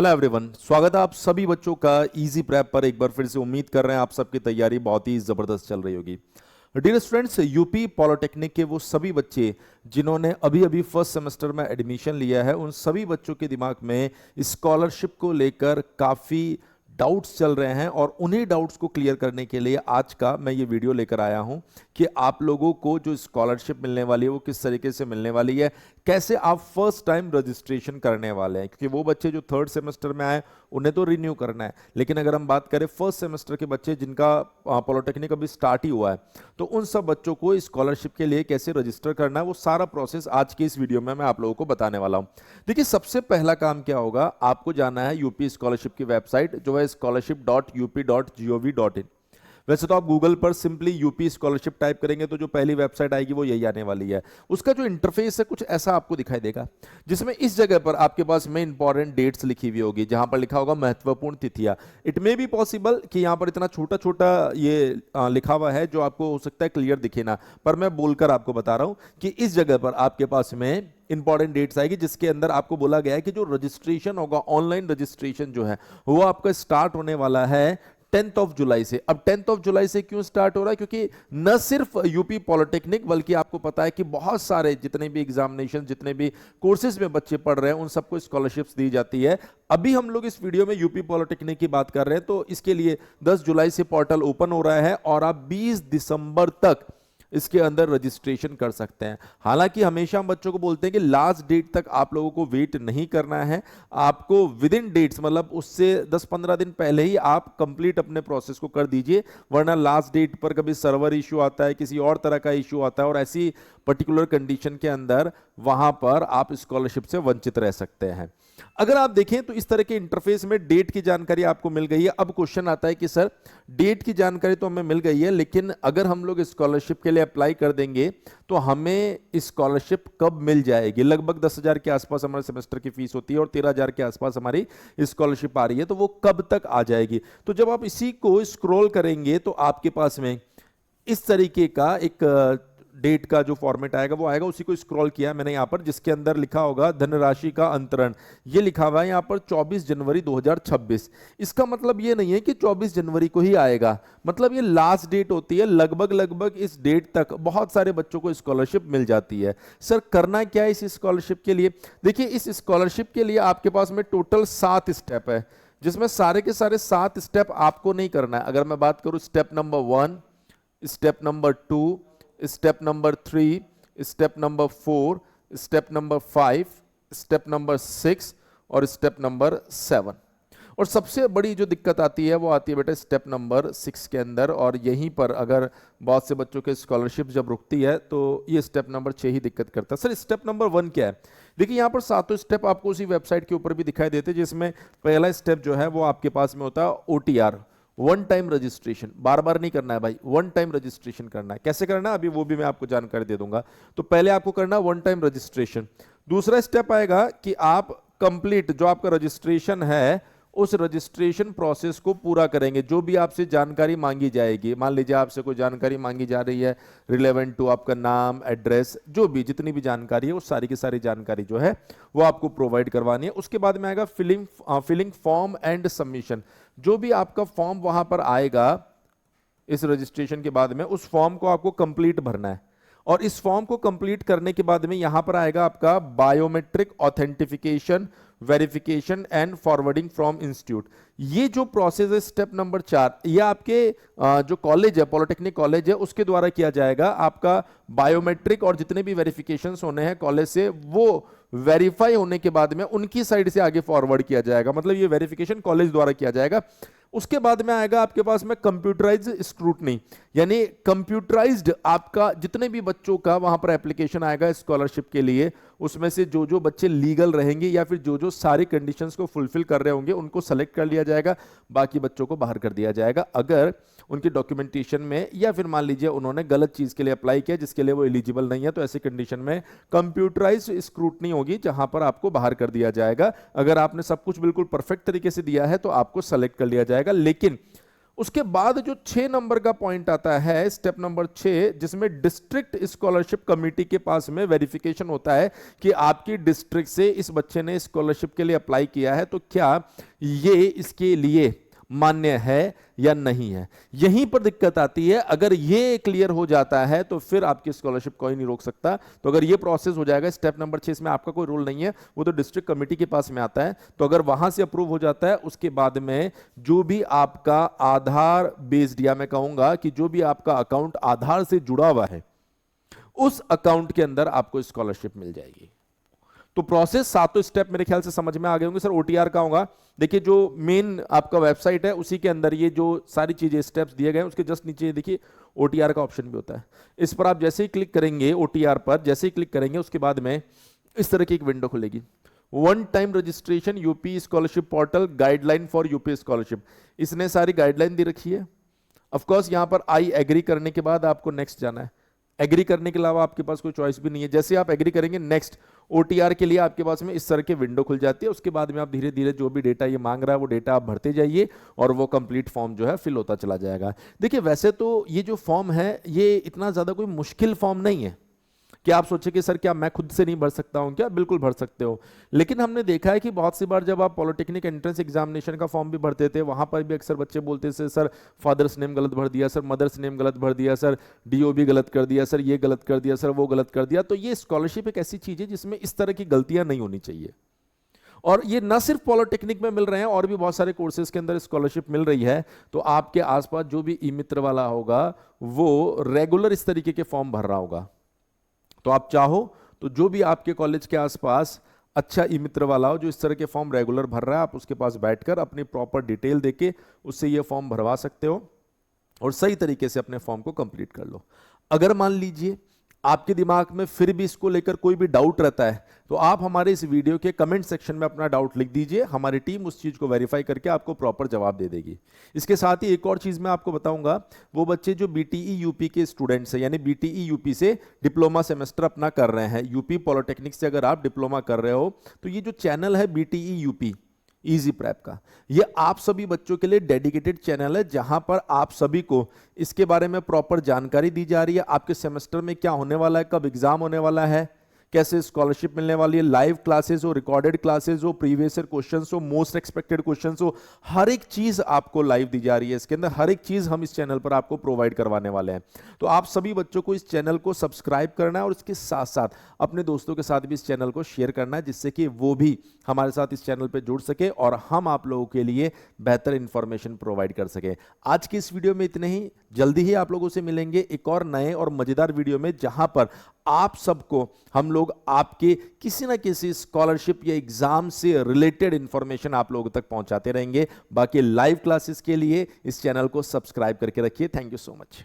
Hello everyone, स्वागत है आप सभी बच्चों का इजी प्रेप पर। एक बार फिर से उम्मीद कर रहे हैं आप सबकी तैयारी बहुत ही जबरदस्त चल रही होगी। डियर स्टूडेंट्स, यूपी पॉलिटेक्निक के वो सभी बच्चे जिन्होंने अभी अभी फर्स्ट सेमेस्टर में एडमिशन लिया है, उन सभी बच्चों के दिमाग में स्कॉलरशिप को लेकर काफ़ी डाउट्स चल रहे हैं और उन्हीं डाउट्स को क्लियर करने के लिए आज का मैं ये वीडियो लेकर आया हूं कि आप लोगों को जो स्कॉलरशिप मिलने वाली है वो किस तरीके से मिलने वाली है, कैसे आप फर्स्ट टाइम रजिस्ट्रेशन करने वाले हैं। क्योंकि वो बच्चे जो थर्ड सेमेस्टर में आए उन्हें तो रिन्यू करना है, लेकिन अगर हम बात करें फर्स्ट सेमेस्टर के बच्चे जिनका पॉलिटेक्निक अभी स्टार्ट ही हुआ है, तो उन सब बच्चों को स्कॉलरशिप के लिए कैसे रजिस्टर करना है वो सारा प्रोसेस आज के इस वीडियो में मैं आप लोगों को बताने वाला हूं। देखिए, सबसे पहला काम क्या होगा, आपको जाना है यूपी स्कॉलरशिप की वेबसाइट जो है scholarship.up.gov.in। वैसे तो आप गूगल पर सिंपली यूपी स्कॉलरशिप टाइप करेंगे तो जो पहली वेबसाइट आएगी वो यही आने वाली है। उसका जो इंटरफेस है कुछ ऐसा आपको दिखाई देगा, जिसमें इस जगह पर आपके पास में इंपॉर्टेंट डेट्स लिखी हुई होगी, जहां पर लिखा होगा महत्वपूर्ण तिथियां। इट मे बी पॉसिबल कि यहां पर इतना छोटा छोटा ये लिखा हुआ है जो आपको हो सकता है क्लियर दिखे ना, पर मैं बोलकर आपको बता रहा हूं कि इस जगह पर आपके पास में इंपॉर्टेंट डेट्स आएगी, जिसके अंदर आपको बोला गया है कि जो रजिस्ट्रेशन होगा, ऑनलाइन रजिस्ट्रेशन जो है वो आपका स्टार्ट होने वाला है 10th ऑफ जुलाई से। अब 10th ऑफ जुलाई से क्यों स्टार्ट हो रहा है, क्योंकि न सिर्फ यूपी पॉलिटेक्निक बल्कि आपको पता है कि बहुत सारे जितने भी एग्जामिनेशन, जितने भी कोर्सेज में बच्चे पढ़ रहे हैं उन सबको स्कॉलरशिप्स दी जाती है। अभी हम लोग इस वीडियो में यूपी पॉलिटेक्निक की बात कर रहे हैं, तो इसके लिए 10 जुलाई से पोर्टल ओपन हो रहा है और आप 20 दिसंबर तक इसके अंदर रजिस्ट्रेशन कर सकते हैं। हालांकि हमेशा हम बच्चों को बोलते हैं कि लास्ट डेट तक आप लोगों को वेट नहीं करना है, आपको विद इन डेट्स, मतलब उससे 10-15 दिन पहले ही आप कंप्लीट अपने प्रोसेस को कर दीजिए, वरना लास्ट डेट पर कभी सर्वर इशू आता है, किसी और तरह का इशू आता है और ऐसी पर्टिकुलर कंडीशन के अंदर वहां पर आप स्कॉलरशिप से वंचित रह सकते हैं। अगर आप देखें तो इस तरह के इंटरफेस में डेट की जानकारी आपको मिल गई है। अब क्वेश्चन आता है कि सर, डेट की जानकारी तो हमें मिल गई है, लेकिन अगर हम लोग स्कॉलरशिप के लिए अप्लाई कर देंगे तो हमें स्कॉलरशिप कब मिल जाएगी। लगभग 10,000 के आसपास हमारे सेमेस्टर की फीस होती है और 13,000 के आसपास हमारी स्कॉलरशिप आ रही है, तो वो कब तक आ जाएगी। तो जब आप इसी को स्क्रॉल करेंगे तो आपके पास में इस तरीके का एक डेट का जो फॉर्मेट आएगा वो आएगा। उसी को स्क्रॉल किया मैंने यहां पर, जिसके अंदर लिखा होगा धनराशि का अंतरण। ये लिखा हुआ है यहां पर 24 जनवरी 2026। इसका मतलब ये नहीं है कि 24 जनवरी को ही आएगा, मतलब ये लास्ट डेट होती है। लगभग इस डेट तक बहुत सारे बच्चों को स्कॉलरशिप मिल जाती है। सर, करना क्या है इस स्कॉलरशिप के लिए? देखिए, इस स्कॉलरशिप के लिए आपके पास में टोटल 7 स्टेप है, जिसमें सारे के सारे 7 स्टेप आपको नहीं करना है। अगर मैं बात करूं step number 1, step number 2, step number 3, step number 4, step number 5, step number 6 और स्टेप नंबर 7। और सबसे बड़ी जो दिक्कत आती है वो आती है बेटा स्टेप नंबर 6 के अंदर, और यहीं पर अगर बहुत से बच्चों के स्कॉलरशिप जब रुकती है तो ये स्टेप नंबर 6 ही दिक्कत करता है। सर, स्टेप नंबर 1 क्या है? देखिए, यहाँ पर 7 स्टेप आपको उसी वेबसाइट के ऊपर भी दिखाई देते हैं, जिसमें पहला स्टेप जो है वो आपके पास में होता है OTR, वन टाइम रजिस्ट्रेशन। बार बार नहीं करना है भाई, वन टाइम रजिस्ट्रेशन करना है। कैसे करना है अभी वो भी मैं आपको जानकारी दे दूंगा। तो पहले आपको करना है वन टाइम रजिस्ट्रेशन। दूसरा स्टेप आएगा कि आप कंप्लीट जो आपका रजिस्ट्रेशन है उस रजिस्ट्रेशन प्रोसेस को पूरा करेंगे। जो भी आपसे जानकारी मांगी जाएगी, मान लीजिए आपसे कोई जानकारी मांगी जा रही है रिलेवेंट टू आपका नाम, एड्रेस, जो भी जितनी भी जानकारी है वो सारी की सारी जानकारी जो है वो आपको प्रोवाइड करवानी है। उसके बाद में आएगा फिलिंग फॉर्म एंड सबमिशन। जो भी आपका फॉर्म वहां पर आएगा इस रजिस्ट्रेशन के बाद में, उस फॉर्म को आपको कंप्लीट भरना है। और इस फॉर्म को कंप्लीट करने के बाद में यहां पर आएगा आपका biometric authentication, verification and forwarding from institute. ये जो प्रोसेस है स्टेप नंबर 4, ये आपके जो कॉलेज है, पॉलिटेक्निक कॉलेज है, उसके द्वारा किया जाएगा। आपका बायोमेट्रिक और जितने भी वेरिफिकेशंस होने हैं कॉलेज से, वो वेरीफाई होने के बाद में उनकी साइड से आगे फॉरवर्ड किया जाएगा। मतलब ये वेरिफिकेशन कॉलेज द्वारा किया जाएगा। उसके बाद में आएगा आपके पास में कंप्यूटराइज्ड स्क्रूटनी, यानी कंप्यूटराइज्ड आपका जितने भी बच्चों का वहां पर एप्लीकेशन आएगा स्कॉलरशिप के लिए, उसमें से जो जो बच्चे लीगल रहेंगे या फिर जो जो सारी कंडीशंस को फुलफिल कर रहे होंगे उनको सेलेक्ट कर लिया जाएगा, बाकी बच्चों को बाहर कर दिया जाएगा। अगर उनकी डॉक्यूमेंटेशन में या फिर मान लीजिए उन्होंने गलत चीज के लिए अप्लाई किया जिसके लिए वो एलिजिबल नहीं है, तो ऐसी कंडीशन में कंप्यूटराइज्ड स्क्रूटनी होगी जहां पर आपको बाहर कर दिया जाएगा। अगर आपने सब कुछ बिल्कुल परफेक्ट तरीके से दिया है तो आपको सेलेक्ट कर लिया जाएगा। लेकिन उसके बाद जो 6 नंबर का पॉइंट आता है, स्टेप नंबर 6, जिसमें डिस्ट्रिक्ट स्कॉलरशिप कमेटी के पास में वेरिफिकेशन होता है कि आपकी डिस्ट्रिक्ट से इस बच्चे ने स्कॉलरशिप के लिए अप्लाई किया है, तो क्या ये इसके लिए मान्य है या नहीं है। यहीं पर दिक्कत आती है। अगर ये क्लियर हो जाता है तो फिर आपकी स्कॉलरशिप कोई नहीं रोक सकता। तो अगर ये प्रोसेस हो जाएगा, स्टेप नंबर 6 में आपका कोई रोल नहीं है, वो तो डिस्ट्रिक्ट कमेटी के पास में आता है। तो अगर वहां से अप्रूव हो जाता है, उसके बाद में जो भी आपका आधार बेस्ड, या मैं कहूंगा कि जो भी आपका अकाउंट आधार से जुड़ा हुआ है, उस अकाउंट के अंदर आपको स्कॉलरशिप मिल जाएगी। तो प्रोसेस 7 स्टेप मेरे ख्याल से समझ में आ गए होंगे। सर ओटीआर का होगा, देखिए जो मेन आपका वेबसाइट है उसी के अंदर ये जो सारी चीजें स्टेप्स दिए गए हैं, उसके जस्ट नीचे देखिए ओटीआर का ऑप्शन भी होता है। इस पर आप जैसे ही क्लिक करेंगे, ओटीआर पर जैसे ही क्लिक करेंगे, उसके बाद में इस तरह की एक विंडो खुलेगी, one time registration UP scholarship portal guideline for UP scholarship. इसने सारी गाइडलाइन दी रखी है। ऑफकोर्स यहां पर आई एग्री करने के बाद आपको नेक्स्ट जाना है। एग्री करने के अलावा आपके पास कोई चॉइस भी नहीं है। जैसे आप एग्री करेंगे, नेक्स्ट ओटीआर के लिए आपके पास में इस तरह के विंडो खुल जाती है। उसके बाद में आप धीरे धीरे जो भी डेटा ये मांग रहा है वो डेटा आप भरते जाइए और वो कंप्लीट फॉर्म जो है फिल होता चला जाएगा। देखिए वैसे तो ये जो फॉर्म है ये इतना ज्यादा कोई मुश्किल फॉर्म नहीं है कि आप सोचे कि सर क्या मैं खुद से नहीं भर सकता हूं क्या, बिल्कुल भर सकते हो। लेकिन हमने देखा है कि बहुत सी बार जब आप पॉलिटेक्निक एंट्रेंस एग्जामिनेशन का फॉर्म भी भरते थे, वहां पर भी अक्सर बच्चे बोलते थे सर फादर्स नेम गलत भर दिया, सर मदर्स नेम गलत भर दिया, सर डीओबी गलत कर दिया, सर ये गलत कर दिया, सर वो गलत कर दिया। तो ये स्कॉलरशिप एक ऐसी चीज है जिसमें इस तरह की गलतियां नहीं होनी चाहिए। और ये न सिर्फ पॉलिटेक्निक में मिल रहे हैं, और भी बहुत सारे कोर्सेज के अंदर स्कॉलरशिप मिल रही है। तो आपके आसपास जो भी ई मित्र वाला होगा वो रेगुलर इस तरीके के फॉर्म भर रहा होगा। तो आप चाहो तो जो भी आपके कॉलेज के आसपास अच्छा ई मित्र वाला हो जो इस तरह के फॉर्म रेगुलर भर रहा है, आप उसके पास बैठकर अपनी प्रॉपर डिटेल देके उससे ये फॉर्म भरवा सकते हो और सही तरीके से अपने फॉर्म को कंप्लीट कर लो। अगर मान लीजिए आपके दिमाग में फिर भी इसको लेकर कोई भी डाउट रहता है, तो आप हमारे इस वीडियो के कमेंट सेक्शन में अपना डाउट लिख दीजिए। हमारी टीम उस चीज को वेरीफाई करके आपको प्रॉपर जवाब दे देगी। इसके साथ ही एक और चीज मैं आपको बताऊंगा, वो बच्चे जो बीटीई यूपी के स्टूडेंट्स हैं, यानी बीटीई यूपी से डिप्लोमा सेमेस्टर अपना कर रहे हैं, यूपी पॉलिटेक्निक से अगर आप डिप्लोमा कर रहे हो, तो ये जो चैनल है बीटीई यूपी इजी प्रेप का, ये आप सभी बच्चों के लिए डेडिकेटेड चैनल है, जहां पर आप सभी को इसके बारे में प्रॉपर जानकारी दी जा रही है। आपके सेमेस्टर में क्या होने वाला है, कब एग्जाम होने वाला है, कैसे स्कॉलरशिप मिलने वाली है, लाइव क्लासेस हो, रिकॉर्डेड क्लासेस हो, प्रीवियस ईयर क्वेश्चंस हो, मोस्ट एक्सपेक्टेड क्वेश्चंस हो, हर एक चीज आपको लाइव दी जा रही है। इसके अंदर हर एक चीज हम इस चैनल पर आपको प्रोवाइड करवाने वाले हैं। तो आप सभी बच्चों को इस चैनल को सब्सक्राइब करना है और इसके साथ साथ अपने दोस्तों के साथ भी इस चैनल को शेयर करना है, जिससे कि वो भी हमारे साथ इस चैनल पर जुड़ सके और हम आप लोगों के लिए बेहतर इंफॉर्मेशन प्रोवाइड कर सके। आज की इस वीडियो में इतने ही। जल्दी ही आप लोगों से मिलेंगे एक और नए और मजेदार वीडियो में, जहां पर आप सबको हम लोग आपके किसी ना किसी स्कॉलरशिप या एग्जाम से रिलेटेड इंफॉर्मेशन आप लोगों तक पहुंचाते रहेंगे। बाकी लाइव क्लासेस के लिए इस चैनल को सब्सक्राइब करके रखिए। Thank you so much.